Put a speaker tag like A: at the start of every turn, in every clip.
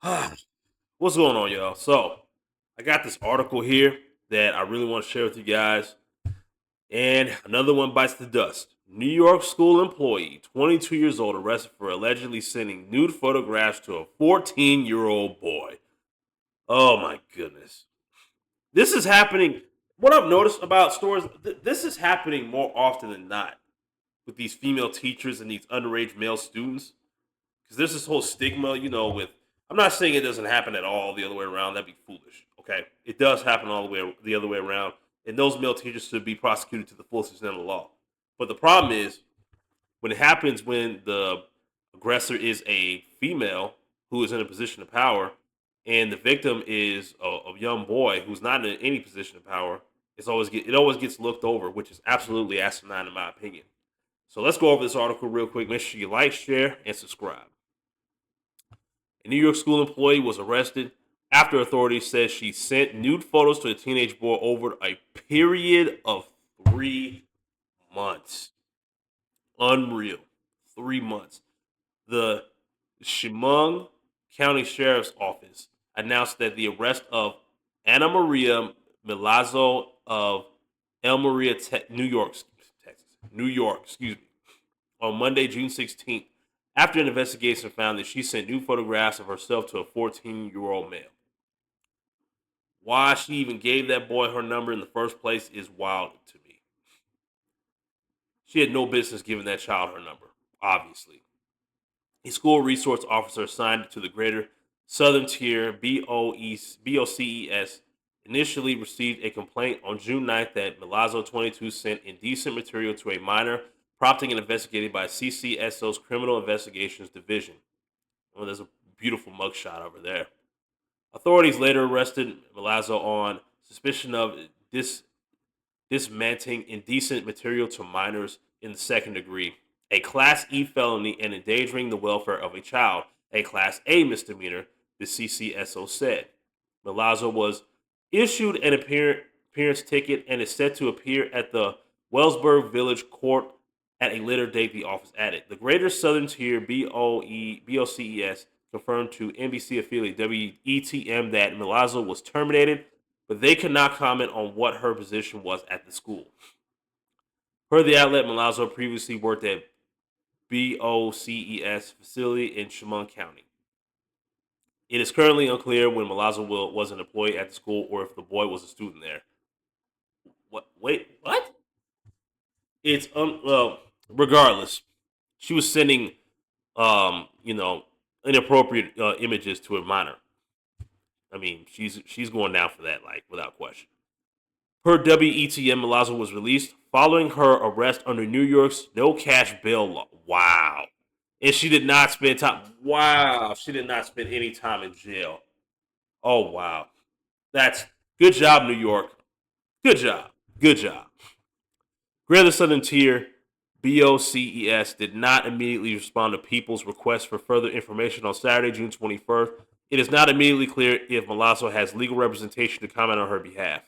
A: What's going on, y'all? So, I got this article here that I really want to share with you guys, and another one bites the dust. New York school employee, 22 years old, arrested for allegedly sending nude photographs to a 14-year-old boy. Oh my goodness. This is happening. What I've noticed about stories, this is happening more often than not with these female teachers and these underage male students. Because there's this whole stigma, with I'm not saying it doesn't happen at all the other way around. That'd be foolish. Okay, it does happen all the other way around, and those male teachers should be prosecuted to the fullest extent of the law. But the problem is when it happens when the aggressor is a female who is in a position of power, and the victim is a young boy who's not in any position of power. It always gets looked over, which is absolutely asinine in my opinion. So let's go over this article real quick. Make sure you like, share, and subscribe. A New York school employee was arrested after authorities said she sent nude photos to a teenage boy over a period of 3 months. Unreal. 3 months. The Chemung County Sheriff's Office announced that the arrest of Anna Maria Milazzo of El Maria, New York, Texas, New York, excuse me, on Monday, June 16th, after an investigation found that she sent new photographs of herself to a 14-year-old male. Why she even gave that boy her number in the first place is wild to me. She had no business giving that child her number, obviously. A school resource officer assigned to the Greater Southern Tier BOCES initially received a complaint on June 9th that Milazzo 22 sent indecent material to a minor, prompting an investigation by CCSO's Criminal Investigations Division. Oh, there's a beautiful mugshot over there. Authorities later arrested Milazzo on suspicion of dismantling indecent material to minors in the second degree, a Class E felony, and endangering the welfare of a child, a Class A misdemeanor, the CCSO said. Milazzo was issued an appearance ticket and is set to appear at the Wellsburg Village Court at a later date, the office added. The Greater Southern Tier BOCES confirmed to NBC affiliate WETM that Milazzo was terminated, but they could not comment on what her position was at the school. Per the outlet, Milazzo previously worked at BOCES facility in Chemung County. It is currently unclear when Milazzo was an employee at the school or if the boy was a student there. What? Wait, what? Well, regardless, she was sending, inappropriate images to a minor. I mean, she's going down for that, like without question. Per WETM, Milazzo was released following her arrest under New York's no cash bail law. Wow. And she did not spend time. Wow. She did not spend any time in jail. Oh, wow. That's good job, New York. Good job. Good job. Greater Southern Tier BOCES did not immediately respond to people's request for further information on Saturday, June 21st. It is not immediately clear if Milazzo has legal representation to comment on her behalf.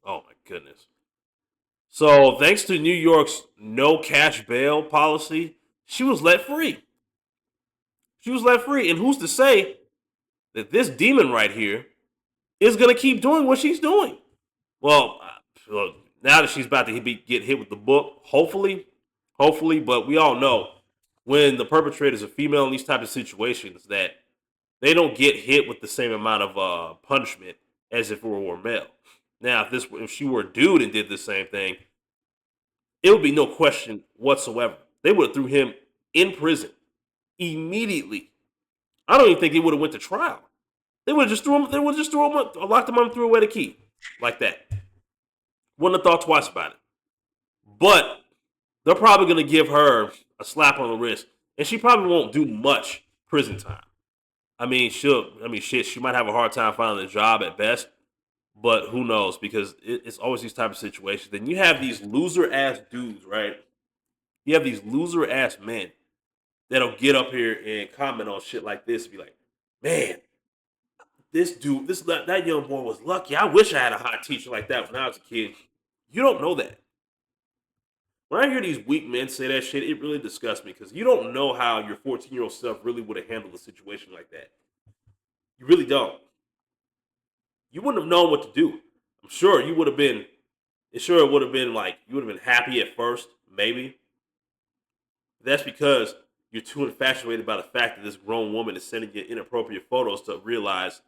A: Oh my goodness. So, thanks to New York's no cash bail policy, she was let free. She was let free. And who's to say that this demon right here is going to keep doing what she's doing? Well, now that she's about to get hit with the book, hopefully, but we all know when the perpetrator is a female in these type of situations that they don't get hit with the same amount of punishment as if it were male. Now, if she were a dude and did the same thing, it would be no question whatsoever. They would have threw him in prison immediately. I don't even think they would have went to trial. They would have just threw him. They would have just locked him up, and threw away the key like that. Wouldn't have thought twice about it. But they're probably going to give her a slap on the wrist, and she probably won't do much prison time. I mean, shit. She might have a hard time finding a job at best, but who knows? Because it's always these type of situations. Then you have these loser ass dudes, right? You have these loser ass men that'll get up here and comment on shit like this and be like, man, this dude, that young boy was lucky. I wish I had a hot teacher like that when I was a kid. You don't know that. When I hear these weak men say that shit, it really disgusts me because you don't know how your 14-year-old self really would have handled a situation like that. You really don't. You wouldn't have known what to do. I'm sure you would have been. Sure, it would have been like you would have been happy at first, maybe. That's because you're too infatuated by the fact that this grown woman is sending you inappropriate photos to realize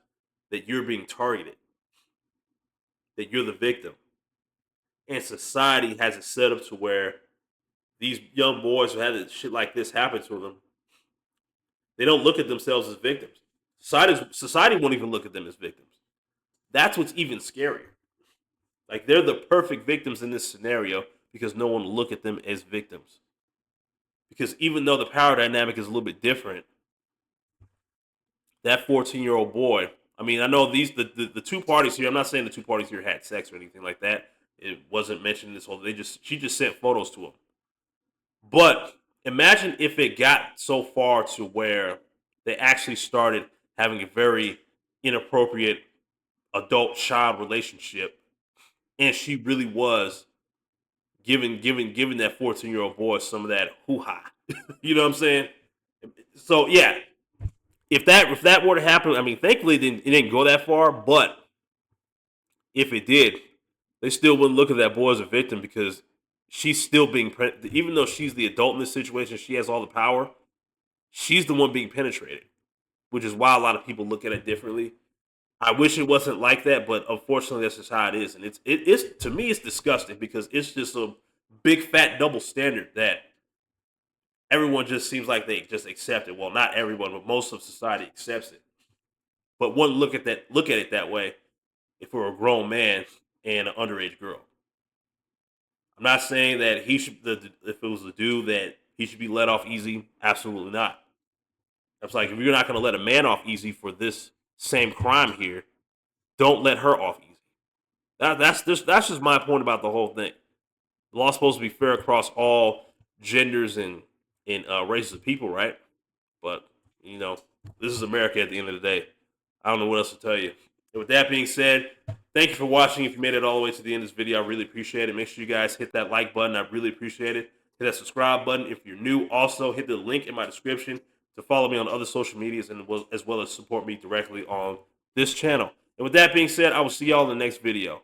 A: that you're being targeted, that you're the victim. And society has it set up to where these young boys who had shit like this happen to them, they don't look at themselves as victims. Society won't even look at them as victims. That's what's even scarier. Like they're the perfect victims in this scenario because no one will look at them as victims. Because even though the power dynamic is a little bit different, that 14-year-old boy, I mean, I know the two parties here, I'm not saying the two parties here had sex or anything like that. It wasn't mentioned in this whole she just sent photos to him. But imagine if it got so far to where they actually started having a very inappropriate adult child relationship and she really was giving that 14-year-old boy some of that hoo-ha. You know what I'm saying? So yeah, if that were to happen, I mean, thankfully it didn't go that far, but if it did, they still wouldn't look at that boy as a victim because she's still being even though she's the adult in this situation, she has all the power. She's the one being penetrated, which is why a lot of people look at it differently. I wish it wasn't like that, but unfortunately, that's just how it is, and it's to me it's disgusting because it's just a big fat double standard that everyone just seems like they just accept it. Well, not everyone, but most of society accepts it. But one look at it that way if we're a grown man and an underage girl. I'm not saying that he should if it was a dude that he should be let off easy. Absolutely not. It's like if you're not going to let a man off easy for this same crime here, don't let her off easy. That's just my point about the whole thing. The law's supposed to be fair across all genders and races of people, right? But you know, this is America at the end of the day. I don't know what else to tell you. And with that being said, thank you for watching. If you made it all the way to the end of this video, I really appreciate it. Make sure you guys hit that like button. I really appreciate it. Hit that subscribe button if you're new. Also, hit the link in my description to follow me on other social medias and as well as support me directly on this channel. And with that being said, I will see y'all in the next video.